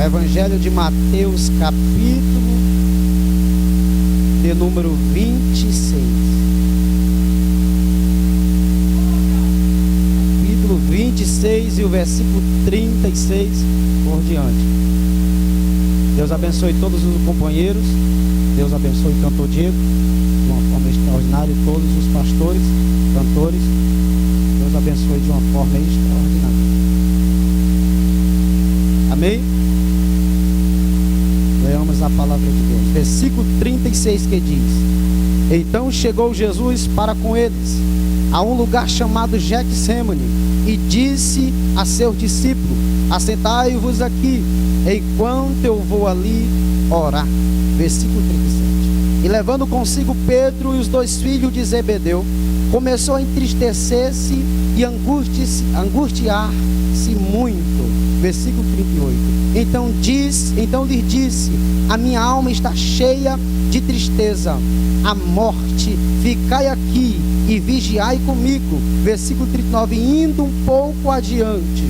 Evangelho de Mateus, capítulo de número 26. Capítulo 26 e o versículo 36 por diante. Deus abençoe todos os companheiros. Deus abençoe o cantor Diego de uma forma extraordinária, e todos os pastores, cantores. Deus abençoe de uma forma extraordinária. Amém? Leamos a palavra de Deus. Versículo 36 que diz: Então chegou Jesus para com eles a um lugar chamado Getsêmani e disse a seus discípulos: Assentai-vos aqui, enquanto eu vou ali orar. Versículo 37. E levando consigo Pedro e os dois filhos de Zebedeu, começou a entristecer-se e angustiar-se muito. Versículo 38. Então lhe disse: a minha alma está cheia de tristeza, a morte. Ficai aqui e vigiai comigo. Versículo 39. Indo um pouco adiante,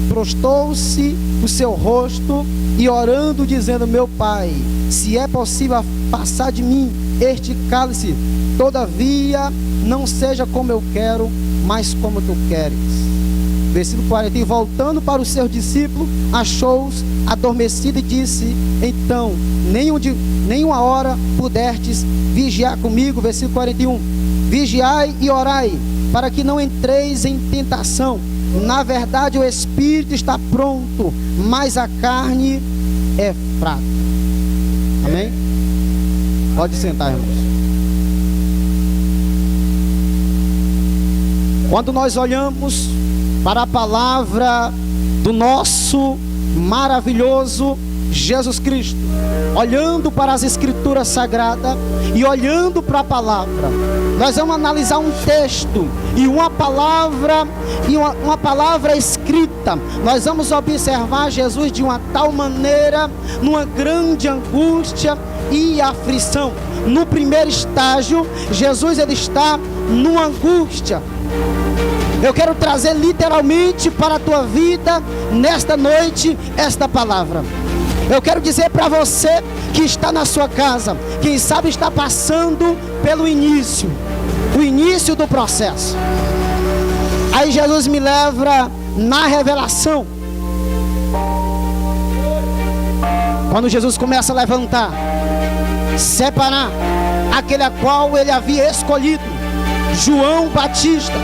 prostou-se o seu rosto e orando, dizendo: meu Pai, se é possível passar de mim este cálice, todavia não seja como eu quero, mas como tu queres. Versículo 40. E voltando para os seus discípulos, achou-os adormecidos e disse: então, nenhuma hora pudestes vigiar comigo. Versículo 41. Vigiai e orai, para que não entreis em tentação. Na verdade o espírito está pronto, mas a carne é fraca. Amém? Pode sentar, irmãos. Quando nós olhamos para a palavra do nosso maravilhoso Jesus Cristo, olhando para as escrituras sagradas e olhando para a palavra, nós vamos analisar um texto e uma palavra escrita. Nós vamos observar Jesus de uma tal maneira, numa grande angústia e aflição. No primeiro estágio, Jesus ele está numa angústia. Eu quero trazer literalmente para a tua vida nesta noite esta palavra. Eu quero dizer para você que está na sua casa, quem sabe está passando pelo início, o início do processo. Aí Jesus me leva na revelação. Quando Jesus começa a levantar, separar aquele a qual ele havia escolhido, João Batista.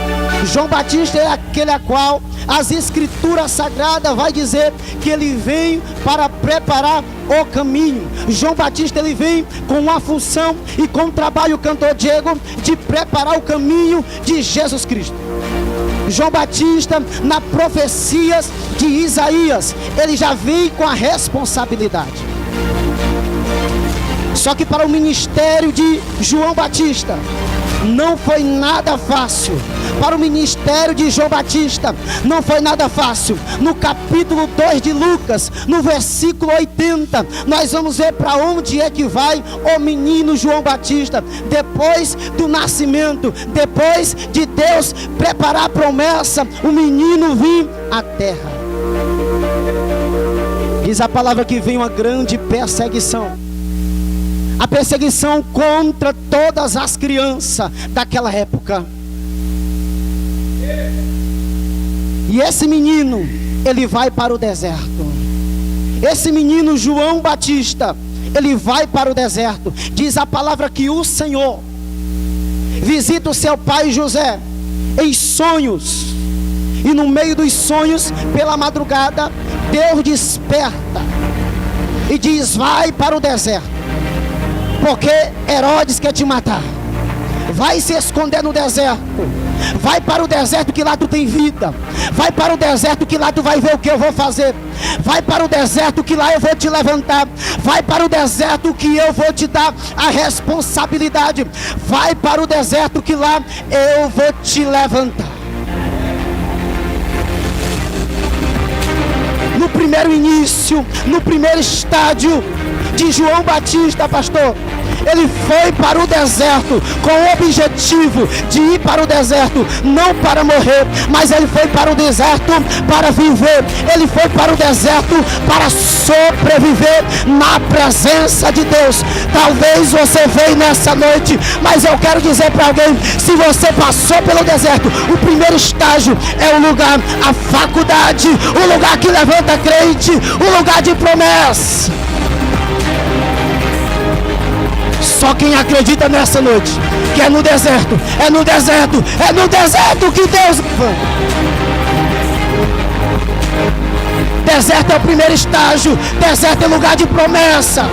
João Batista é aquele a qual as escrituras sagradas vai dizer que ele vem para preparar o caminho. João Batista ele vem com uma função e com o trabalho, cantor Diego, de preparar o caminho de Jesus Cristo. João Batista, na profecias de Isaías, ele já vem com a responsabilidade. Só que para o ministério de João Batista não foi nada fácil. Para o ministério de João Batista não foi nada fácil. No capítulo 2 de Lucas, no versículo 80, nós vamos ver para onde é que vai o menino João Batista. Depois do nascimento, depois de Deus preparar a promessa, o menino vir à terra. Diz a palavra que vem uma grande perseguição. A perseguição contra todas as crianças daquela época. E esse menino, ele vai para o deserto. Esse menino João Batista, ele vai para o deserto. Diz a palavra que o Senhor visita o seu pai José em sonhos. E no meio dos sonhos, pela madrugada, Deus desperta e diz: vai para o deserto, porque Herodes quer te matar. Vai se esconder no deserto. Vai para o deserto que lá tu tem vida. Vai para o deserto que lá tu vai ver o que eu vou fazer. Vai para o deserto que lá eu vou te levantar. Vai para o deserto que eu vou te dar a responsabilidade. Vai para o deserto que lá eu vou te levantar. No primeiro início, no primeiro estádio de João Batista, pastor, Ele foi para o deserto com o objetivo de ir para o deserto, não para morrer, mas ele foi para o deserto para viver. Ele foi para o deserto para sobreviver na presença de Deus. Talvez você veio nessa noite, mas eu quero dizer para alguém: se você passou pelo deserto, o primeiro estágio é o lugar, a faculdade, o lugar que levanta crente, o lugar de promessa. Só quem acredita nessa noite que é no deserto, é no deserto, é no deserto que Deus levanta. Deserto é o primeiro estágio, deserto é lugar de promessa.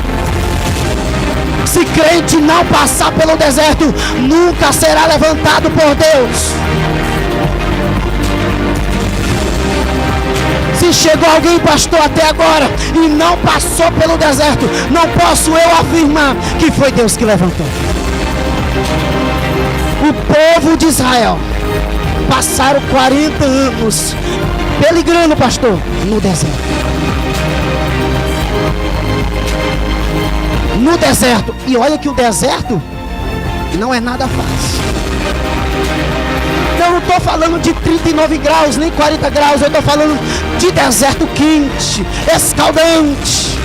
Se crente não passar pelo deserto, nunca será levantado por Deus. Se chegou alguém, pastor, até agora e não passou pelo deserto, não posso eu afirmar que foi Deus que levantou. O povo de Israel passaram 40 anos peligrando, pastor, no deserto. No deserto. E olha que o deserto não é nada fácil. Eu não estou falando de 39 graus, nem 40 graus. Eu estou falando de deserto quente, escaldante.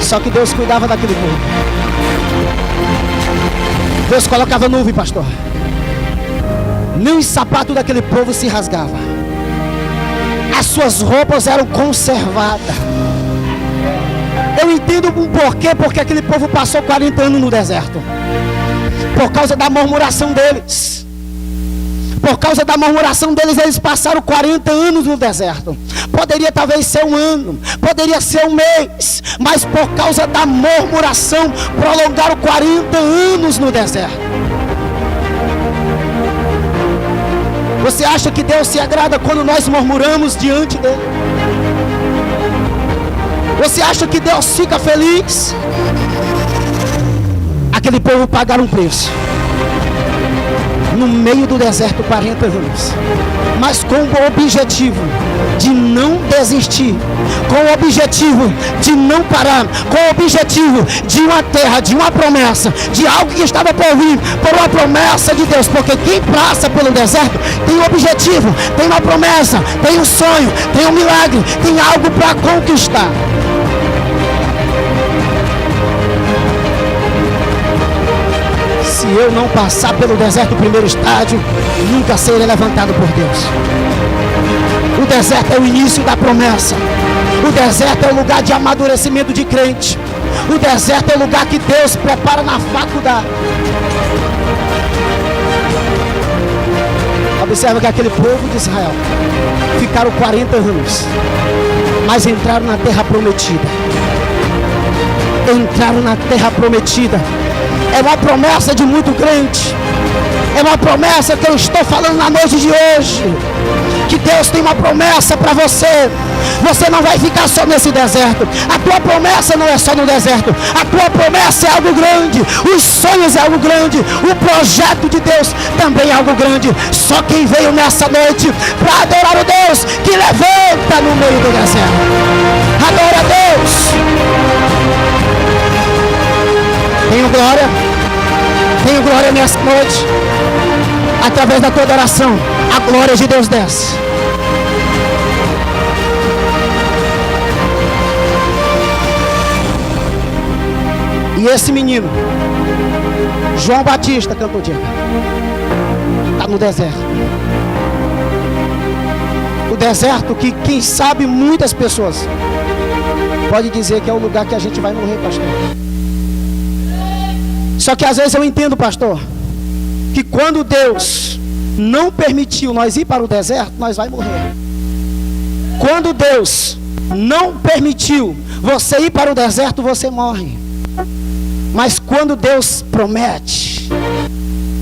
Só que Deus cuidava daquele povo. Deus colocava nuvem, pastor. Nem os sapatos daquele povo se rasgava. As suas roupas eram conservadas. Eu entendo um porquê, porque aquele povo passou 40 anos no deserto. Por causa da murmuração deles. Por causa da murmuração deles, eles passaram 40 anos no deserto. Poderia talvez ser um ano, poderia ser um mês, mas por causa da murmuração, prolongaram 40 anos no deserto. Você acha que Deus se agrada quando nós murmuramos diante dele? Você acha que Deus fica feliz? Aquele povo pagaram um preço. No meio do deserto, 40 anos. Mas com o objetivo de não desistir. Com o objetivo de não parar. Com o objetivo de uma terra, de uma promessa. De algo que estava por vir. Por uma promessa de Deus. Porque quem passa pelo deserto tem um objetivo. Tem uma promessa. Tem um sonho. Tem um milagre. Tem algo para conquistar. Se eu não passar pelo deserto, primeiro estágio, nunca serei levantado por Deus. O deserto é o início da promessa. O deserto é o lugar de amadurecimento de crente. O deserto é o lugar que Deus prepara na faculdade. Observa que aquele povo de Israel ficaram 40 anos, mas entraram na terra prometida. Entraram na terra prometida. É uma promessa de muito crente. É uma promessa que eu estou falando na noite de hoje. Que Deus tem uma promessa para você. Você não vai ficar só nesse deserto. A tua promessa não é só no deserto. A tua promessa é algo grande. Os sonhos é algo grande. O projeto de Deus também é algo grande. Só quem veio nessa noite para adorar o Deus que levanta no meio do deserto. Adora a Deus. Tenho glória nessa noite. Através da tua adoração, a glória de Deus desce. E esse menino, João Batista, cantor de está no deserto. O deserto que, quem sabe, muitas pessoas pode dizer que é o lugar que a gente vai morrer, pastor. Só que às vezes eu entendo, pastor, que quando Deus não permitiu nós ir para o deserto, nós vai morrer. Quando Deus não permitiu você ir para o deserto, você morre. Mas quando Deus promete,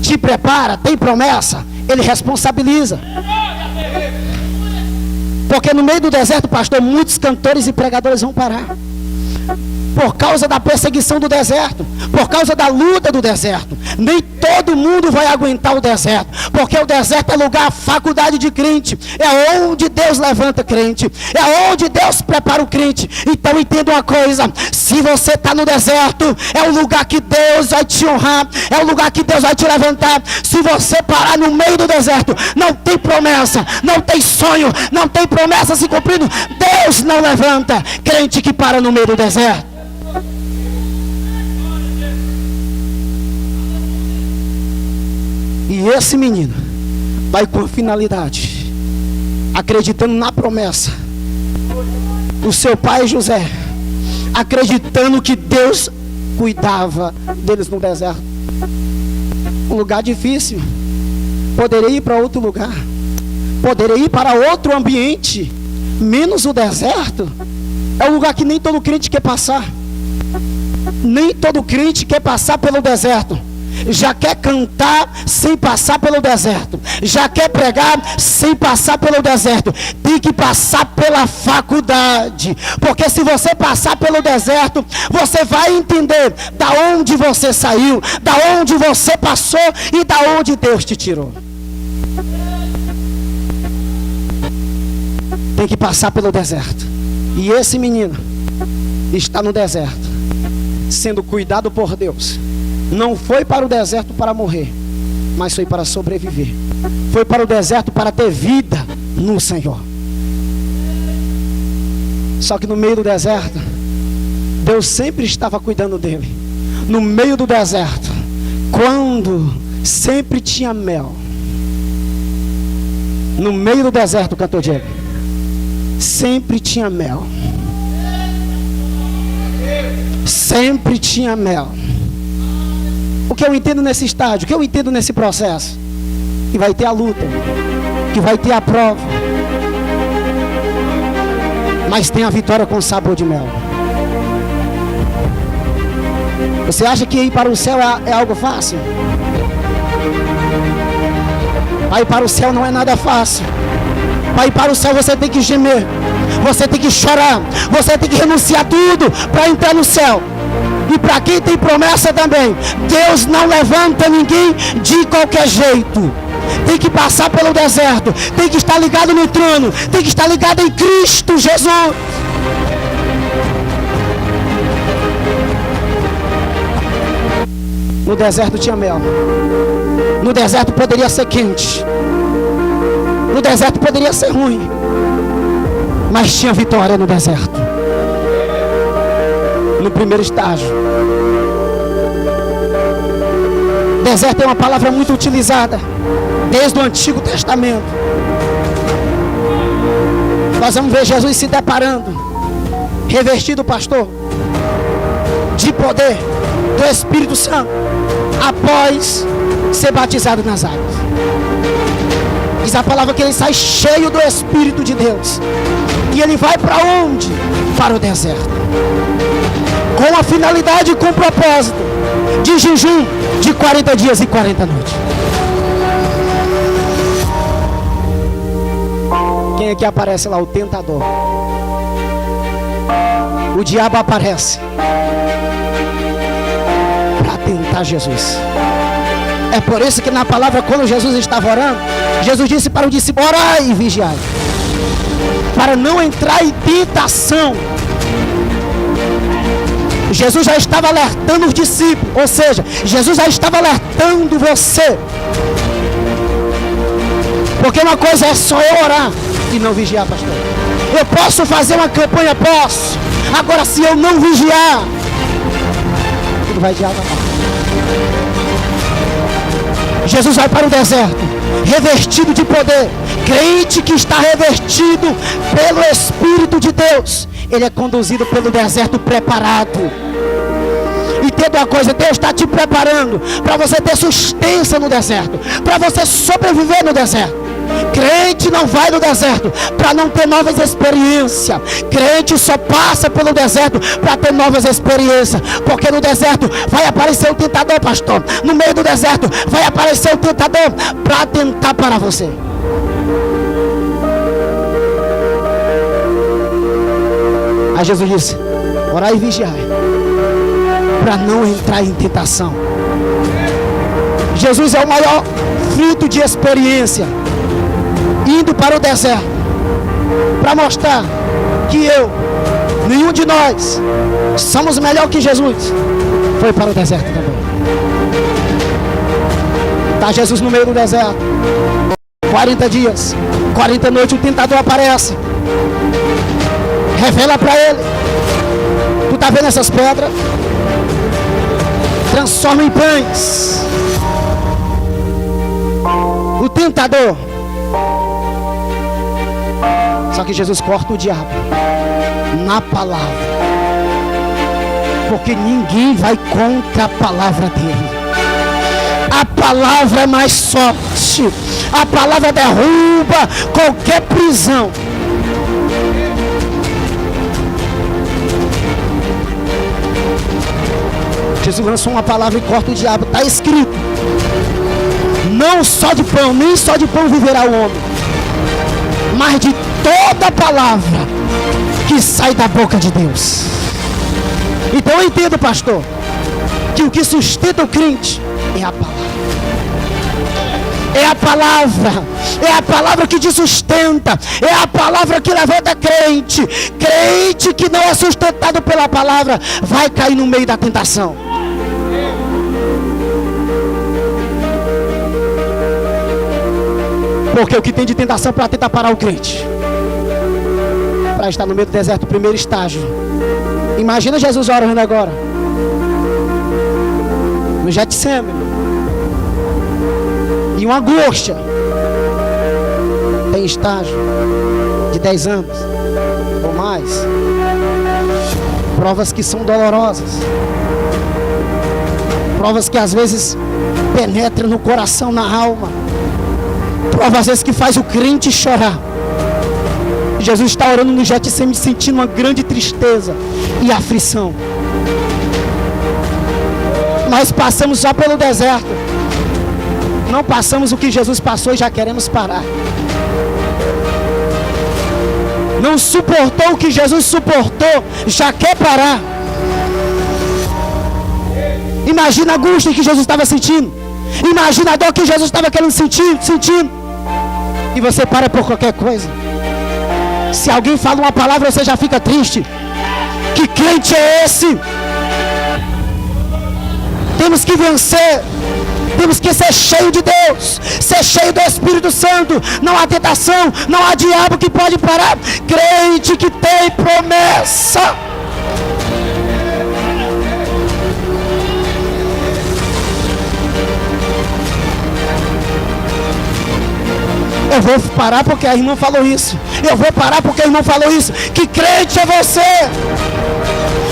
te prepara, tem promessa, Ele responsabiliza. Porque no meio do deserto, pastor, muitos cantores e pregadores vão parar. Por causa da perseguição do deserto, por causa da luta do deserto. Nem todo mundo vai aguentar o deserto, porque o deserto é lugar, faculdade de crente, é onde Deus levanta crente, é onde Deus prepara o crente. Então entenda uma coisa: se você está no deserto, é o lugar que Deus vai te honrar, é o lugar que Deus vai te levantar. Se você parar no meio do deserto, não tem promessa, não tem sonho, não tem promessa se cumprindo. Deus não levanta crente que para no meio do deserto. E esse menino vai com a finalidade, acreditando na promessa. O seu pai José, acreditando que Deus cuidava deles no deserto. Um lugar difícil. Poderia ir para outro lugar, poderia ir para outro ambiente, menos o deserto. É um lugar que nem todo crente quer passar. Nem todo crente quer passar pelo deserto. Já quer cantar sem passar pelo deserto, já quer pregar sem passar pelo deserto. Tem que passar pela faculdade, porque se você passar pelo deserto, você vai entender da onde você saiu, da onde você passou e da onde Deus te tirou. Tem que passar pelo deserto. E esse menino está no deserto, sendo cuidado por Deus. Não foi para o deserto para morrer, mas foi para sobreviver. Foi para o deserto para ter vida no Senhor. Só que no meio do deserto, Deus sempre estava cuidando dele. No meio do deserto, quando sempre tinha mel. No meio do deserto, cantor Diego, sempre tinha mel. Sempre tinha mel. O que eu entendo nesse estágio, o que eu entendo nesse processo? Que vai ter a luta, que vai ter a prova, mas tem a vitória com sabor de mel. Você acha que ir para o céu é algo fácil? Para ir para o céu não é nada fácil. Para ir para o céu você tem que gemer, você tem que chorar, você tem que renunciar tudo para entrar no céu. E para quem tem promessa também, Deus não levanta ninguém de qualquer jeito. Tem que passar pelo deserto, tem que estar ligado no trono, tem que estar ligado em Cristo Jesus. No deserto tinha mel. No deserto poderia ser quente. No deserto poderia ser ruim. Mas tinha vitória no deserto. No primeiro estágio. Deserto é uma palavra muito utilizada desde o Antigo Testamento. Nós vamos ver Jesus se deparando, revestido, pastor, de poder do Espírito Santo, após ser batizado nas águas. Diz a palavra que ele sai cheio do Espírito de Deus. E ele vai para onde? Para o deserto. Com a finalidade e com o propósito de jejum de 40 dias e 40 noites. Quem é que aparece lá? O tentador. O diabo aparece para tentar Jesus. É por isso que na palavra, quando Jesus estava orando, Jesus disse para o discípulo: orai e vigiai, para não entrar em tentação. Jesus já estava alertando os discípulos, ou seja, Jesus já estava alertando você. Porque uma coisa é só eu orar e não vigiar, pastor. Eu posso fazer uma campanha, posso. Agora, se eu não vigiar, tudo vai de água abaixo. Jesus vai para o deserto, revestido de poder. Crente que está revestido pelo Espírito de Deus, ele é conduzido pelo deserto preparado. Entenda uma coisa: Deus está te preparando para você ter sustância no deserto, para você sobreviver no deserto. Crente não vai no deserto para não ter novas experiências. Crente só passa pelo deserto para ter novas experiências. Porque no deserto vai aparecer o tentador, pastor. No meio do deserto vai aparecer o tentador para tentar para você. Aí Jesus disse: orai e vigiai, para não entrar em tentação. Jesus é o maior fruto de experiência, indo para o deserto, para mostrar que nenhum de nós somos melhor que Jesus. Foi para o deserto também. Está Jesus no meio do deserto, 40 dias, 40 noites, o tentador aparece, revela para ele: tu está vendo essas pedras? Transforma em pães. O tentador. Só que Jesus corta o diabo na palavra, porque ninguém vai contra a palavra dele. A palavra é mais forte. A palavra derruba qualquer prisão. Jesus lançou uma palavra e corta o diabo. Está escrito: não só de pão, nem só de pão viverá o homem, mas de toda palavra que sai da boca de Deus. Então eu entendo, pastor, que o que sustenta o crente é a palavra. É a palavra. É a palavra que te sustenta. É a palavra que levanta crente. Crente que não é sustentado pela palavra vai cair no meio da tentação. Porque o que tem de tentação para tentar parar o crente, para estar no meio do deserto, o primeiro estágio. Imagina Jesus orando agora no Getsemane, e uma angústia. Tem estágio de 10 anos ou mais, provas que são dolorosas, provas que às vezes penetram no coração, na alma, provas às vezes que faz o crente chorar. Jesus está orando no Getsemane, sentindo uma grande tristeza e aflição. Nós passamos só pelo deserto, não passamos o que Jesus passou e já queremos parar. Não suportou o que Jesus suportou, já quer parar. Imagina a angústia que Jesus estava sentindo. Imagina a dor que Jesus estava querendo sentindo. E você para por qualquer coisa. Se alguém fala uma palavra, você já fica triste. Que crente é esse? Temos que vencer. Temos que ser cheio de Deus, ser cheio do Espírito Santo. Não há tentação, não há diabo que pode parar crente que tem promessa. Eu vou parar porque a irmã falou isso. Eu vou parar porque a irmã falou isso. Que crente é você?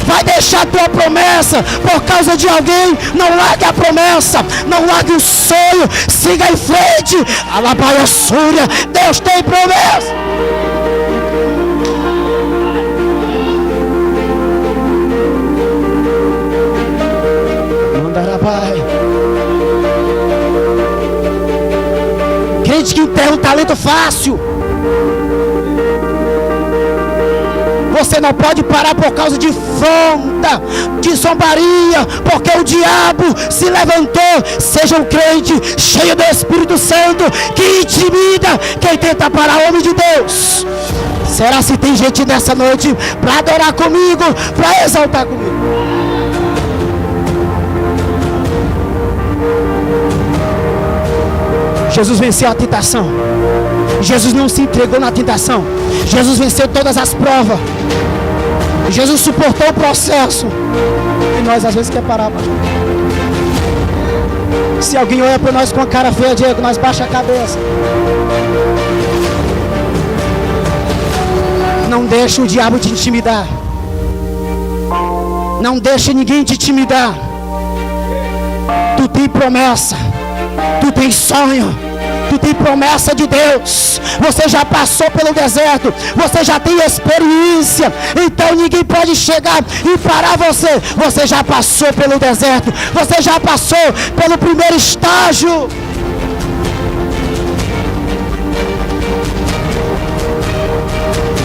Vai deixar a tua promessa por causa de alguém? Não largue a promessa, não largue o sonho, siga em frente. Alabaia Súria, Deus tem promessa. Mandarabai. Crente que enterra um talento fácil. Você não pode parar por causa de afronta, de zombaria, porque o diabo se levantou. Seja um crente cheio do Espírito Santo, que intimida quem tenta parar o homem de Deus. Será se tem gente nessa noite para adorar comigo, para exaltar comigo? Jesus venceu a tentação. Jesus não se entregou na tentação. Jesus venceu todas as provas. Jesus suportou o processo. E nós às vezes quer parar, pastor. Se alguém olha para nós com a cara feia, Diego, nós baixa a cabeça. Não deixe o diabo te intimidar. Não deixe ninguém te intimidar. Tu tem promessa. Tu tem sonho. Tu tem promessa de Deus. Você já passou pelo deserto. Você já tem experiência. Então ninguém pode chegar e parar você. Você já passou pelo deserto. Você já passou pelo primeiro estágio.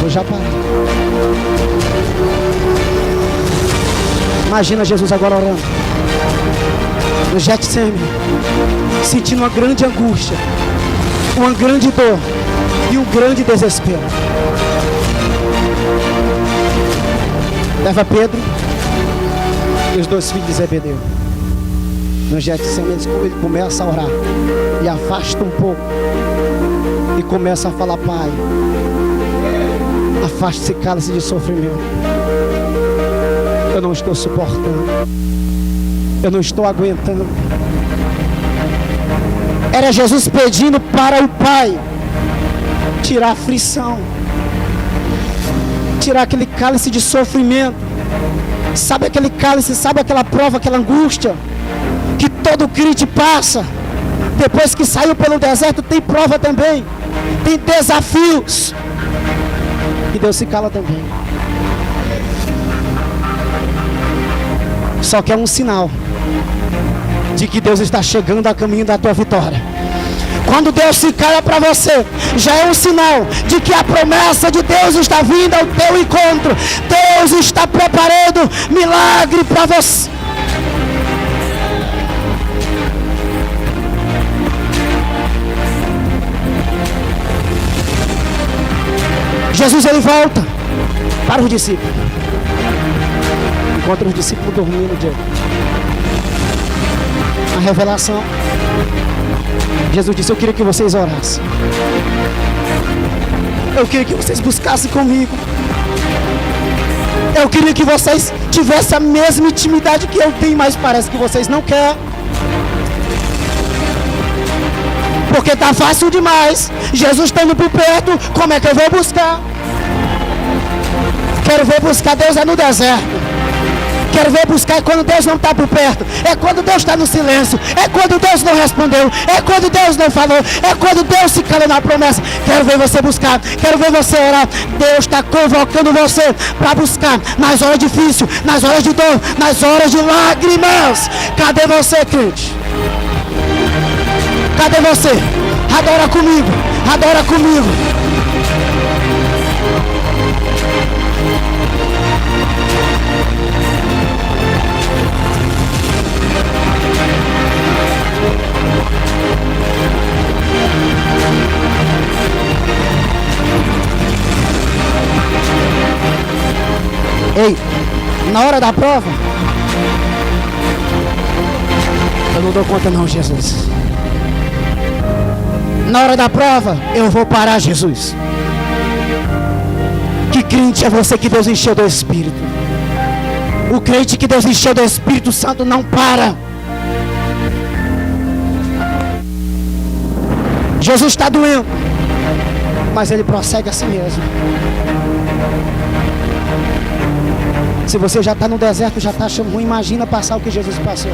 Vou já parar. Imagina Jesus agora orando no Getsemane. sentindo uma grande angústia, uma grande dor e um grande desespero. Leva Pedro e os 2 filhos de Zebedeu. No Getsemane ele começa a orar e afasta um pouco e começa a falar: Pai, afaste esse cálice de sofrimento. Eu não estou suportando, eu não estou aguentando. Era Jesus pedindo para o Pai tirar a aflição, tirar aquele cálice de sofrimento. Sabe aquele cálice, sabe aquela prova, aquela angústia que todo crente passa? Depois que saiu pelo deserto, tem prova também, tem desafios, e Deus se cala também. Só que é um sinal de que Deus está chegando a caminho da tua vitória. Quando Deus se cala para você, já é um sinal de que a promessa de Deus está vindo ao teu encontro. Deus está preparando milagre para você. Jesus, ele volta para os discípulos. Encontra os discípulos dormindo de a revelação. Jesus disse: eu queria que vocês orassem, eu queria que vocês buscassem comigo, eu queria que vocês tivessem a mesma intimidade que eu tenho, mas parece que vocês não querem, porque está fácil demais. Jesus está indo por perto, como é que eu vou buscar? Quero ver buscar Deus é no deserto. Quero ver buscar é quando Deus não está por perto, é quando Deus está no silêncio, é quando Deus não respondeu, é quando Deus não falou, é quando Deus se calou na promessa. Quero ver você buscar, quero ver você orar. Deus está convocando você para buscar nas horas difíceis, nas horas de dor, nas horas de lágrimas. Cadê você, crente? Cadê você? Adora comigo, adora comigo. Ei, na hora da prova, eu não dou conta não, Jesus. Na hora da prova, eu vou parar, Jesus. Que crente é você que Deus encheu do Espírito? O crente que Deus encheu do Espírito Santo não para. Jesus está doendo, mas ele prossegue assim mesmo. Se você já está no deserto, já está achando ruim, imagina passar o que Jesus passou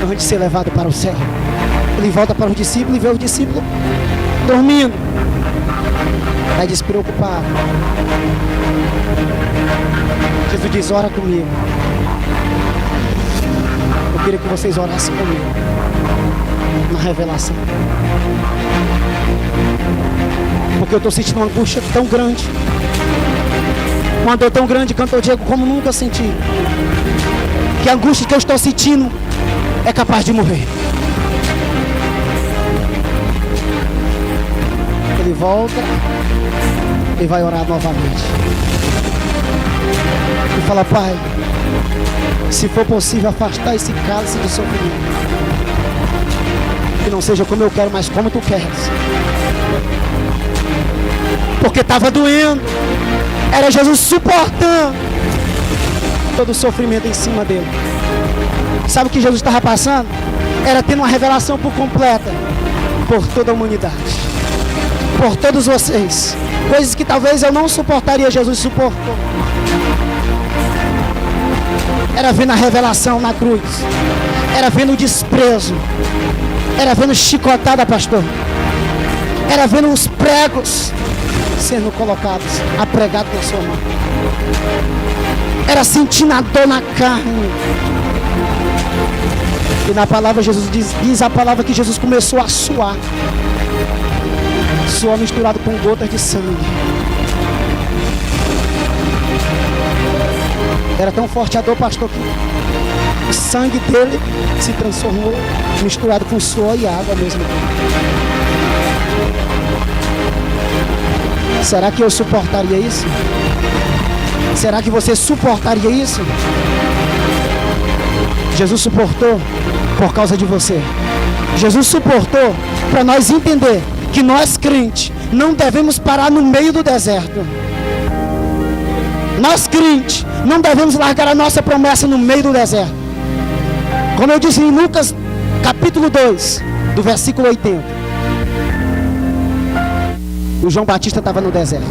antes de ser levado para o céu. Ele volta para os discípulos e vê os discípulos dormindo. Aí despreocupado. Jesus diz: ora comigo. Eu queria que vocês orassem comigo na revelação, porque eu estou sentindo uma angústia tão grande, uma dor tão grande, cantor Diego, como nunca senti. Que a angústia que eu estou sentindo é capaz de morrer. Ele volta e vai orar novamente e fala: Pai, se for possível, afastar esse cálice de sofrimento, que não seja como eu quero, mas como tu queres. Porque estava doendo, era Jesus suportando todo o sofrimento em cima dele. Sabe o que Jesus estava passando? Era tendo uma revelação por completa por toda a humanidade, por todos vocês. Coisas que talvez eu não suportaria, Jesus suportou. Era vendo a revelação na cruz, era vendo o desprezo, era vendo chicotada, pastor, era vendo os pregos sendo colocados, apregados na sua mão, era sentindo a dor na carne. E na palavra Jesus diz a palavra que Jesus começou a suar, suor misturado com gotas de sangue. Era tão forte a dor, pastor, que o sangue dele se transformou, misturado com suor e água ao mesmo tempo. Será que eu suportaria isso? Será que você suportaria isso? Jesus suportou por causa de você. Jesus suportou para nós entender que nós crentes não devemos parar no meio do deserto. Nós crentes não devemos largar a nossa promessa no meio do deserto. Como eu disse em Lucas capítulo 2, do versículo 80. O João Batista estava no deserto.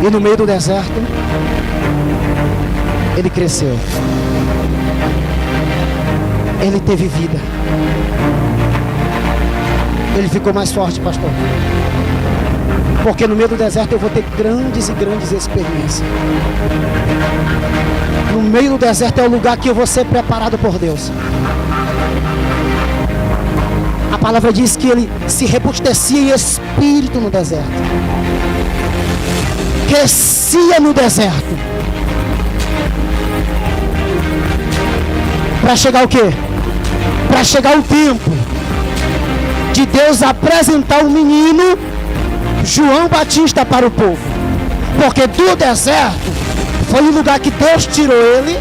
E no meio do deserto, ele cresceu. Ele teve vida. Ele ficou mais forte, pastor. Porque no meio do deserto eu vou ter grandes e grandes experiências. No meio do deserto é o lugar que eu vou ser preparado por Deus. A palavra diz que ele se robustecia em espírito no deserto. Crescia no deserto. Para chegar o quê? Para chegar o tempo de Deus apresentar o menino João Batista para o povo. Porque do deserto foi o lugar que Deus tirou ele,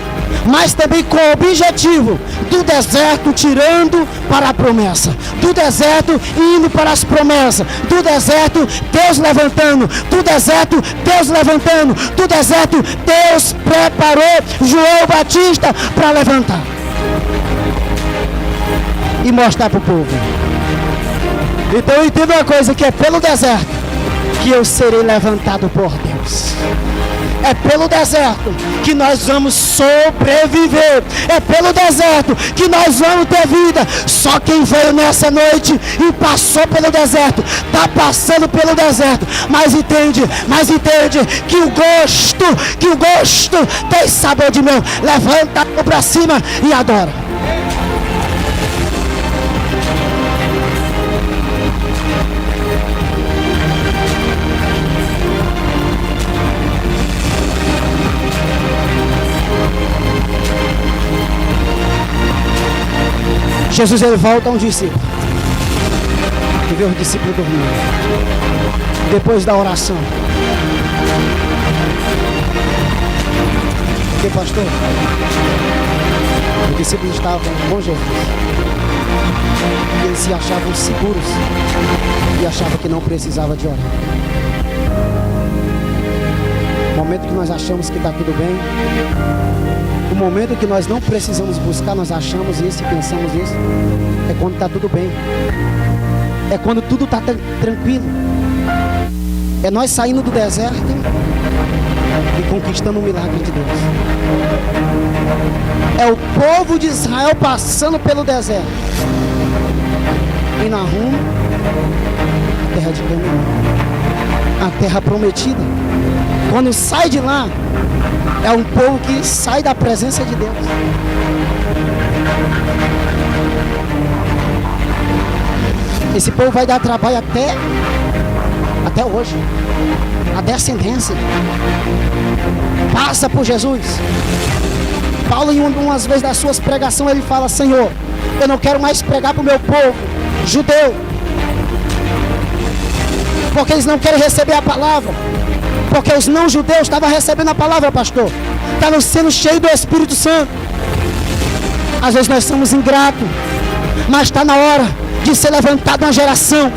mas também com o objetivo do deserto tirando para a promessa, do deserto indo para as promessas, do deserto Deus levantando, do deserto Deus levantando, do deserto Deus preparou João Batista para levantar e mostrar para o povo. Então eu entendo uma coisa, que é pelo deserto que eu serei levantado por Deus. É pelo deserto que nós vamos sobreviver. É pelo deserto que nós vamos ter vida. Só quem veio nessa noite e passou pelo deserto, está passando pelo deserto, mas entende que o gosto tem sabor de mel. Levanta para cima e adora. Jesus, ele volta a um discípulo e vê os discípulos dormindo depois da oração. Porque, pastor, os discípulos estavam com Jesus e eles se achavam seguros e achavam que não precisava de orar. No momento que nós achamos que está tudo bem, o momento que nós não precisamos buscar, nós achamos isso e pensamos isso, é quando está tudo bem. É quando tudo está tranquilo. É nós saindo do deserto e conquistando o milagre de Deus. É o povo de Israel passando pelo deserto e na rumo à terra de Canaã, a terra prometida. Quando sai de lá, é um povo que sai da presença de Deus. Esse povo vai dar trabalho até hoje. A descendência passa por Jesus. Paulo, em umas vezes das suas pregações, ele fala: Senhor, eu não quero mais pregar para o meu povo judeu, porque eles não querem receber a palavra. Porque os não judeus estavam recebendo a palavra, pastor, estavam sendo cheios do Espírito Santo. Às vezes nós somos ingratos, mas está na hora de ser levantada uma geração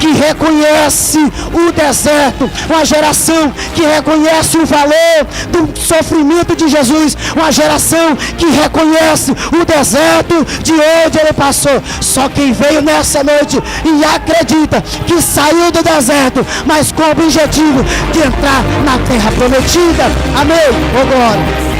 que reconhece o deserto, uma geração que reconhece o valor do sofrimento de Jesus, uma geração que reconhece o deserto de onde ele passou. Só quem veio nessa noite e acredita que saiu do deserto, mas com o objetivo de entrar na terra prometida. Amém? Ô glória.